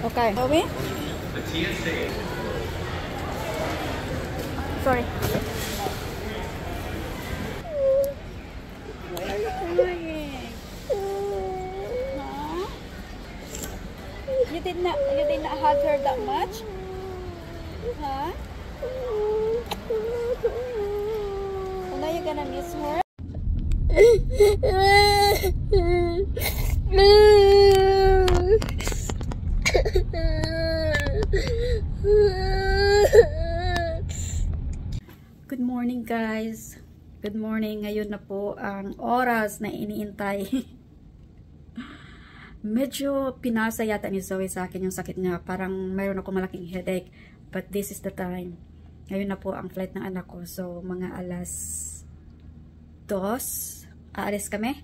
Okay. Zoe? The TSA. Sorry. Why are you crying? Huh? You did not hug her that much? Huh? So now you're gonna miss her? Good morning guys. Good morning. Ngayon na po ang oras na iniintay. Medyo pinasa yata ni Zoe sa akin yung sakit niya. Parang mayroon ako malaking headache. But this is the time. Ngayon na po ang flight ng anak ko. So mga alas 2. Aalis kami.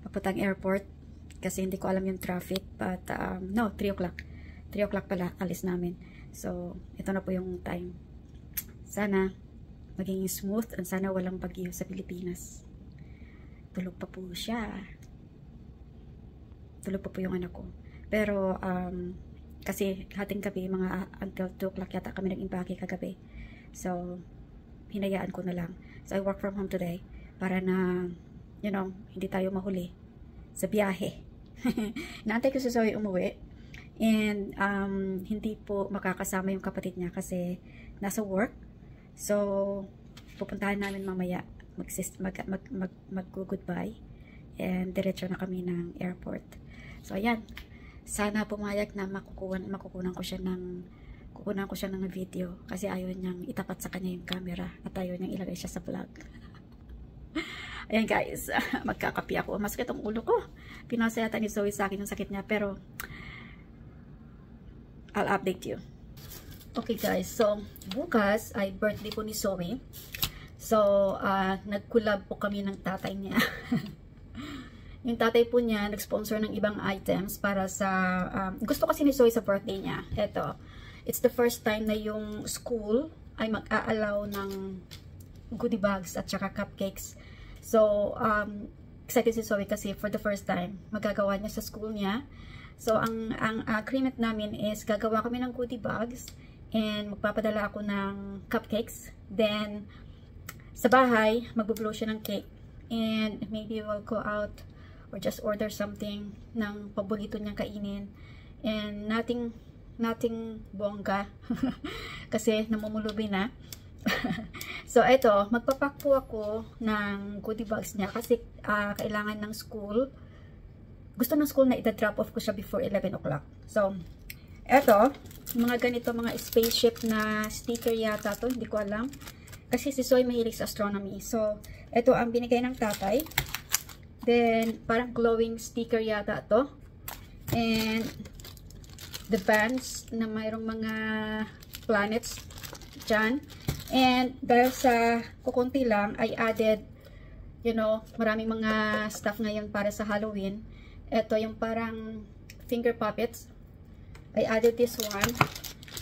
Papuntang airport. Kasi hindi ko alam yung traffic. But no, 3 o'clock. 3 o'clock pala alis namin. So ito na po yung time. Sana maging smooth at sana walang bagyo sa Pilipinas. Tulog pa po siya. Tulog pa po yung anak ko. Pero kasi hating gabi, mga until 2 o'clock yata kami nag-impake kagabi. So hinayaan ko na lang. So I work from home today para na, you know, hindi tayo mahuli sa biyahe. Naantay ko si Zoe umuwi. And hindi po makakasama yung kapatid niya kasi nasa work. So, pupuntahan namin mamaya, mag-goodbye, and diretso na kami ng airport. So, ayan. Sana pumayag na makukunan ko siya ng video kasi ayaw niyang itapat sa kanya yung camera at ayaw niyang ilagay siya sa vlog. Ayan guys, magkakapi ako. Masakit ang ulo ko. Pinasa yata ni Zoe sa akin yung sakit niya, pero I'll update you. Okay guys, so bukas ay birthday po ni Zoe. So nag-collab po kami ng tatay niya. Yung tatay po niya nag-sponsor ng ibang items para sa gusto kasi ni Zoe sa birthday niya. Ito, it's the first time na yung school ay mag-a-allow ng goodie bags at saka cupcakes. So excited si Zoe kasi for the first time magagawa niya sa school niya. So ang agreement namin is gagawa kami ng goodie bags and magpapadala ako ng cupcakes. Then sa bahay magbo-blow siya ng cake and maybe we'll go out or just order something ng paborito niyang kainin and nothing bongga kasi namumulubi na. So eto, magpapack po ako ng goodie bags niya kasi kailangan ng school. Gusto ng school na ita-drop off ko siya before 11 o'clock. So eto, mga ganito, mga spaceship na sticker yata to, hindi ko alam. Kasi si Zoe mahilig sa astronomy. So eto ang binigay ng tatay. Then parang glowing sticker yata to. And the bands na mayroong mga planets dyan. And dahil sa kukunti lang, I added, you know, maraming mga stuff ngayon para sa Halloween. Ito yung parang finger puppets. I added this one.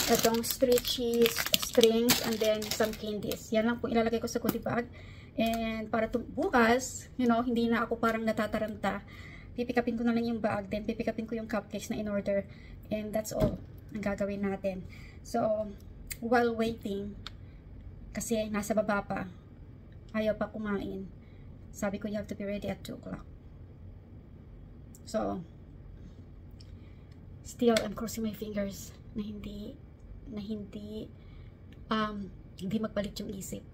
Itong stretchy strings and then some candies. Yan lang po ilalagay ko sa goodie bag. And para bukas, you know, hindi na ako parang natataranta. Pipikapin ko na lang yung bag. Then pipikapin ko yung cupcakes na in order. And that's all ang gagawin natin. So, while waiting, kasi nasa baba pa, ayaw pa kumain. Sabi ko, you have to be ready at 2 o'clock. So, still, I'm crossing my fingers na hindi magpalit yung isip.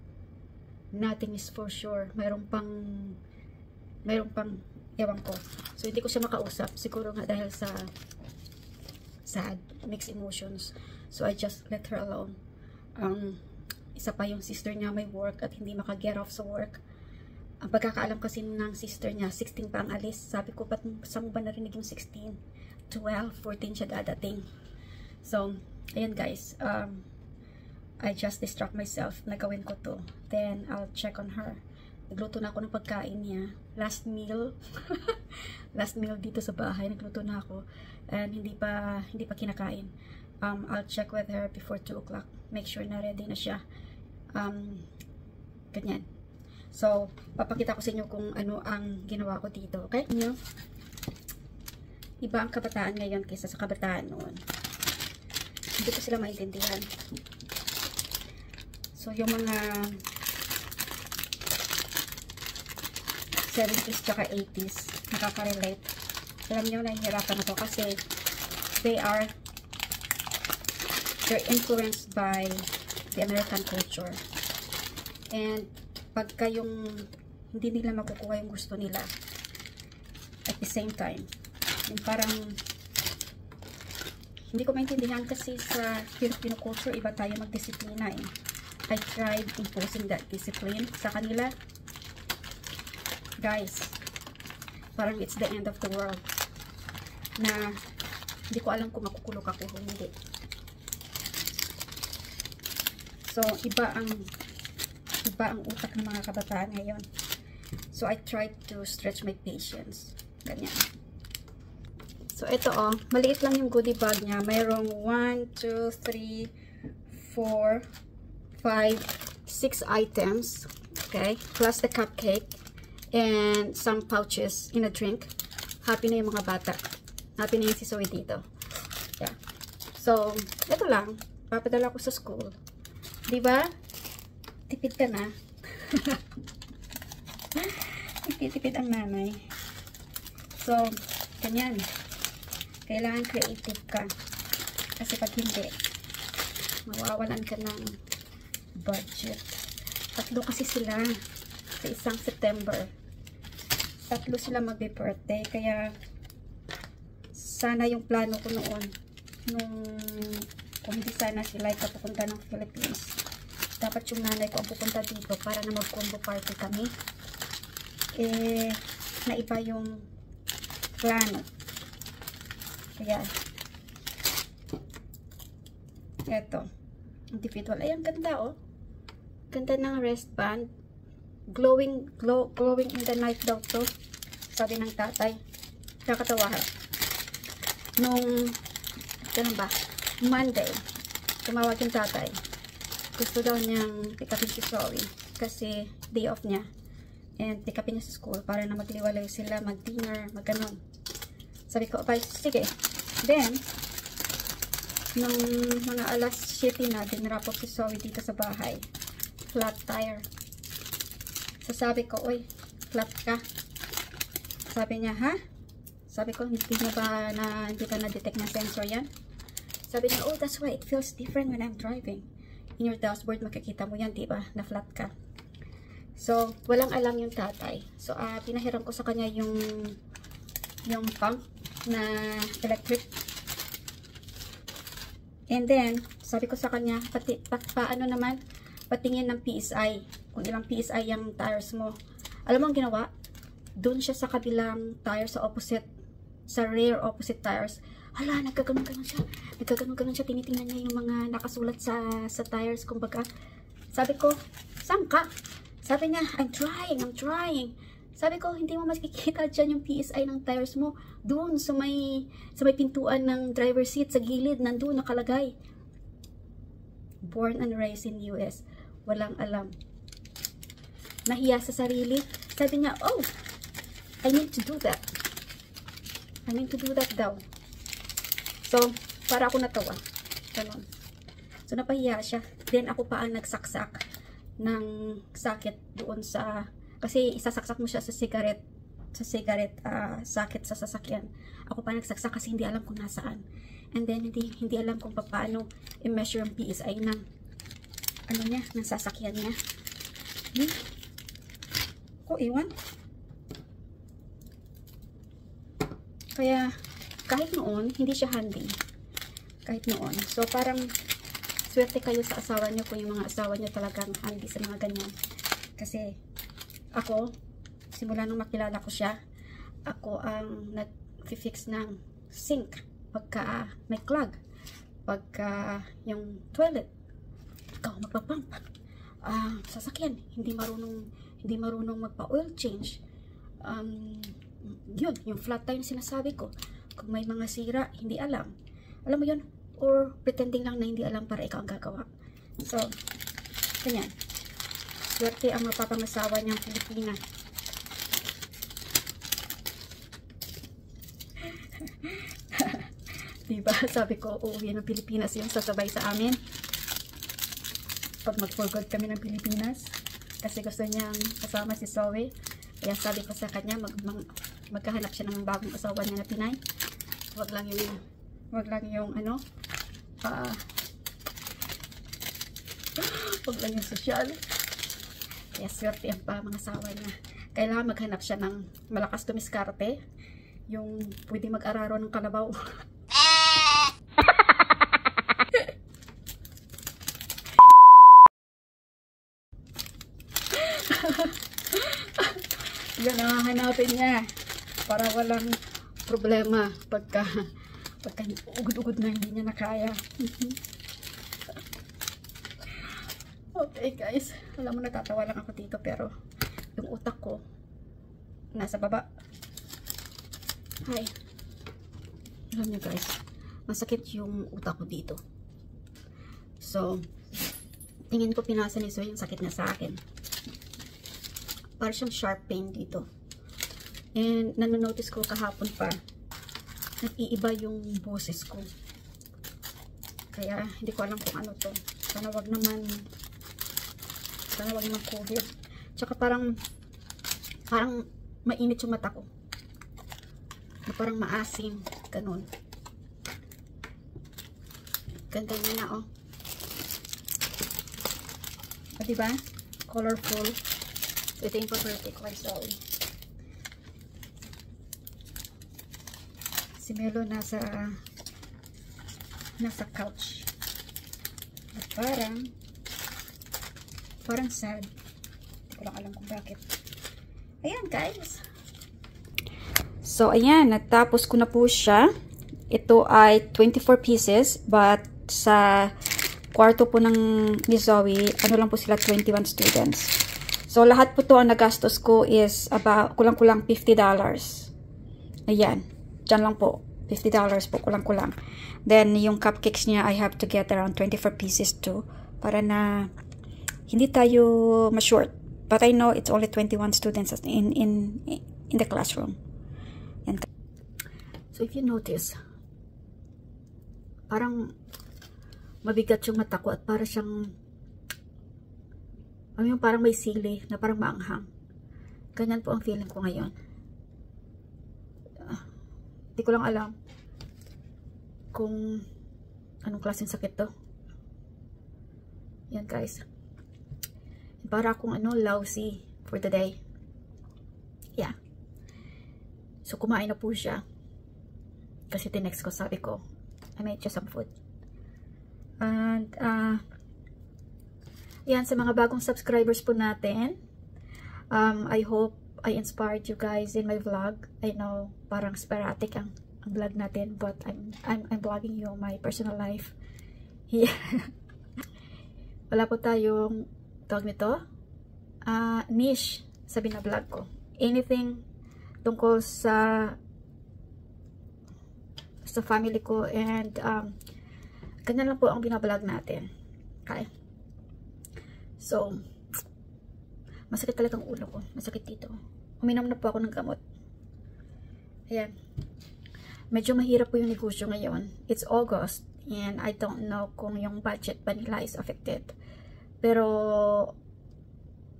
Nothing is for sure. Mayroon pang ewan ko. So, hindi ko siya makausap. Siguro nga dahil sa sad, mixed emotions. So, I just let her alone. Isa pa yung sister niya may work at hindi maka-get off sa work. Ang pagkakaalam kasi ng sister niya, 16 pa ang alis. Sabi ko, ba't saan mo ba narinig yung 16? 12, 14 siya dadating. So, ayan guys. I just distract myself na gawin ko to. Then, I'll check on her. Nagluto na ako ng pagkain niya. Last meal. Last meal dito sa bahay. Nagluto na ako. And hindi pa kinakain. I'll check with her before 2 o'clock. Make sure na ready na siya. Ganyan. So, papakita ko sa inyo kung ano ang ginawa ko dito. Okay? Iba ang kabataan ngayon kaysa sa kabataan noon. Hindi ko sila maintindihan. So, yung mga 70s tsaka 80s, nakaka-relate. Alam nyo, nahihirapan ako kasi they're influenced by the American culture. And pagka yung hindi nila makukuha yung gusto nila at the same time, yung parang hindi ko maintindihan kasi sa Filipino culture, iba tayo magdisiplina eh. I tried imposing that discipline sa kanila. Guys, parang it's the end of the world na hindi ko alam kung makukulok ako o hindi. So, iba ang utak ng mga kabataan ngayon. So, I tried to stretch my patience. Ganyan. So, ito maliit lang yung goodie bag niya. Mayroong 1, 2, 3, 4, 5, 6 items. Okay? Plus the cupcake. And some pouches in a drink. Happy na yung mga bata. Happy na yung si Zoe dito. Yeah. So, ito lang. Papadala ko sa school. Diba? Tipid ka na. Tipid ang nanay. So, ganyan. Kailangan creative ka. Kasi pag hindi, mawawalan ka ng budget. 3 kasi sila sa isang September. 3 sila magbe-birthday. Kaya, sana yung plano ko noon, kung hindi sana sila ipapupunta ng Philippines, dapat yung nanay ko ang pupunta dito para na mag-combo party kami. Naiba yung plano. Kaya, eto, individual. Ay, ang ganda Ganda ng wristband. Glowing in the night daw to. Sabi ng tatay. Nakakatawa. Nung, ganun ba? Monday, tumawag yung tatay. Gusto daw niyang pick upin si Zoe kasi day off niya. And pick upin niya sa school para na magliwalay sila, mag-dinner, mag-ganon. Sabi ko, okay, sige. Then, nung mga alas 7 na, dinrap off si Zoe dito sa bahay. Flat tire. So, sabi ko, oy, flat ka. Sabi niya, ha? Sabi ko, hindi ba na-detect na sensor yan? Sabi niya, oh, that's why it feels different when I'm driving. In your dashboard, makikita mo yan, diba? Na flat ka. So, walang alam yung tatay. So, pinahiram ko sa kanya yung pump na electric. And then, sabi ko sa kanya, paano naman, patingin ng PSI. Kung ilang PSI yung tires mo. Alam mo ang ginawa? Doon siya sa kabilang tire, sa rear opposite tires. Hala, nagkaganon-ganon siya. Nagkaganon-ganon siya. Tinitingnan niya yung mga nakasulat sa tires. Kumbaga, sabi ko, saan ka? Sabi niya, I'm trying. Sabi ko, hindi mo makikita dyan yung PSI ng tires mo. Doon, sa may pintuan ng driver seat, sa gilid, nandun, nakalagay. Born and raised in US. Walang alam. Nahiya sa sarili. Sabi niya, oh, I need to do that. Daw. So, para ako natawa. Ganon. So, napahiya siya. Then, ako pa ang nagsaksak ng sakit doon sa, kasi isasaksak mo siya sa cigarette sakit sa sasakyan. Ako pa nagsaksak kasi hindi alam kung nasaan. And then, hindi alam kung paano i-measure yung PSI ng ng sasakyan niya. Ko, iwan. Kaya, kahit noon, hindi siya handy. Kahit noon. So, parang, swerte kayo sa asawa niyo kung yung mga asawa niyo talagang handy sa mga ganyan. Kasi, ako, simula nung makilala ko siya, ako ang nag-fix ng sink pagka may clog. Pagka yung toilet, ikaw magpapump. Sasakyan, hindi marunong magpa-oil change. Yun, yung flat tire na sinasabi ko. Kung may mga sira, hindi alam. Alam mo yun? Or pretending lang na hindi alam para ikaw ang gagawa. So, ganyan. Swerte ang mapapangasawa niyang Pilipina. Diba? Sabi ko, uuwi ng Pilipinas yung sasabay sa amin. Pag mag-for good kami ng Pilipinas. Kasi gusto niyang kasama si Zoe. Kaya sabi ko sa kanya, magkahanap siya ng bagong asawa niya na Pinay. Wag lang yung ano, wag lang yung social. Kaya swerte ang pa mga asawa niya. Kailangan maghanap siya ng malakas tumiskarte. Yung pwede mag-araro ng kalabaw. Yan ang hanapin niya. Para walang problema pagka ugod-ugod na hindi niya nakaya. Okay guys, alam mo natatawa lang ako dito pero yung utak ko nasa baba. Hi. Alam niyo guys, masakit yung utak ko dito. So, tingin ko pinasa ni Zoe yung sakit na sa akin. Parang siyang sharp pain dito. And nanonotice ko kahapon pa, nag-iiba yung boses ko. Kaya hindi ko alam kung ano to. Sana wag naman COVID. Tsaka parang mainit yung mata ko. Na parang maasim. Ganun. Ganda niya na oh. O diba? Colorful. Ito yung paborito ko kay Zoe. Si Melo nasa couch. At parang sad. Hindi ko lang alam kung bakit. Ayan guys. So ayan, natapos ko na po siya. Ito ay 24 pieces but sa kwarto po ng ni Zoe, ano lang po sila, 21 students. So lahat po to ang nagastos ko is about kulang-kulang $50. Ayan. Diyan lang po. $50 po, kulang-kulang. Then, yung cupcakes niya, I have to get around 24 pieces too. Para na hindi tayo ma-short. But I know it's only 21 students in the classroom. Yan. So, if you notice, parang mabigat yung mata ko at para siyang yung parang may sili na parang maanghang. Ganyan po ang feeling ko ngayon. Hindi ko lang alam kung anong klaseng sakit to. Yan guys. Para akong lousy for the day. Yeah. So kumain na po siya. Kasi tinext ko, sabi ko, I made you some food. And yan, sa mga bagong subscribers po natin, I hope I inspired you guys in my vlog. I know parang sporadic ang vlog natin, but I'm vlogging you my personal life. Yeah. Wala po tayong tawag nito, niche sa binablog ko. Anything tungkol sa family ko and ganyan lang po ang binablog natin. Okay. So, masakit talagang ulo ko. Masakit dito. Uminom na po ako ng gamot. Ayan. Medyo mahirap po yung negosyo ngayon. It's August. And I don't know kung yung budget ba nila is affected. Pero,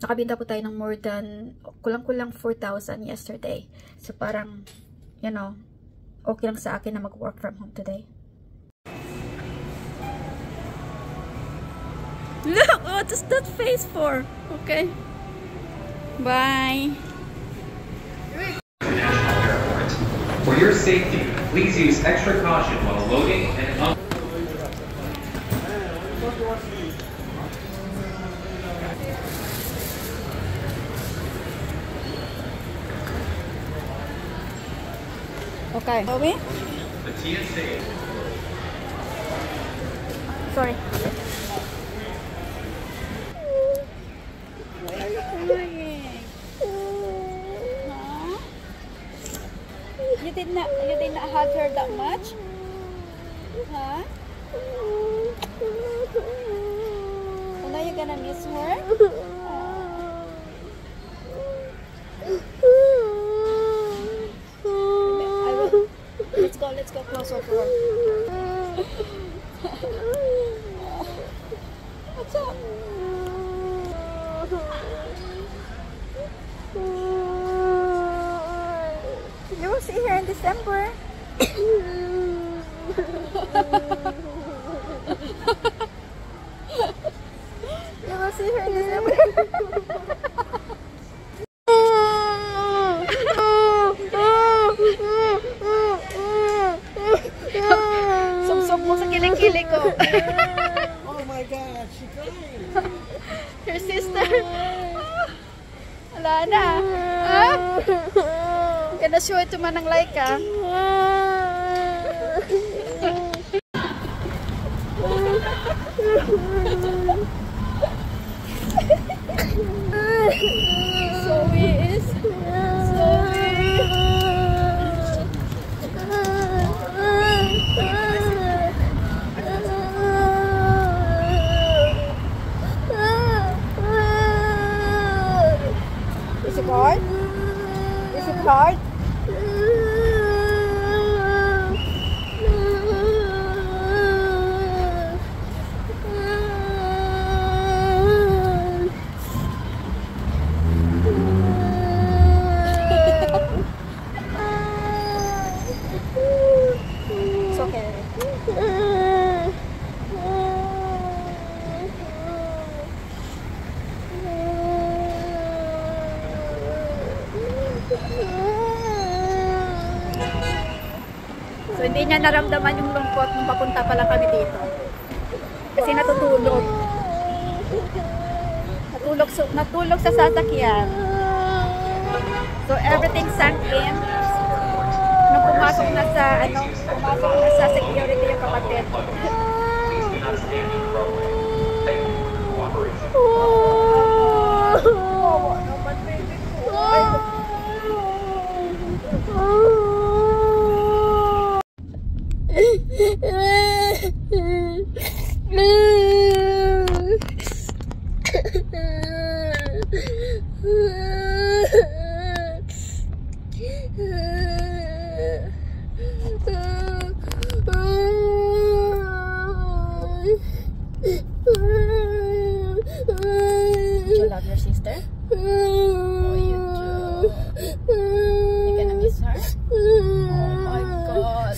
nakabinta po tayo ng more than, kulang-kulang 4,000 yesterday. So, parang, you know, okay lang sa akin na mag-work from home today. Look, what is that face for? Okay. Bye. For your safety, please use extra caution while loading and Okay. Zoe? The TSA. Sorry. You did not hug her that much? Huh? So now you're gonna miss her? Let's go closer to her. kilikili ko. Oh my God, she crying. Your sister. Wala na. Gonna show it to Manang Laika. Zoe is Is it hard? Is it hard? It's okay. So hindi niya naramdaman yung lungkot nung papunta pa lang kami dito. Kasi natutulog. Natulog sa sasakyan. So everything sank in. Nung pumasok na sa security yung kapatid. Please do not stand in the roadway. Thank you for your cooperation. You love your sister? Oh, you do. You gonna miss her? Oh my God.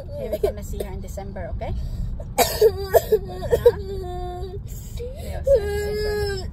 Okay, we're gonna see her in December, okay? Yes, December.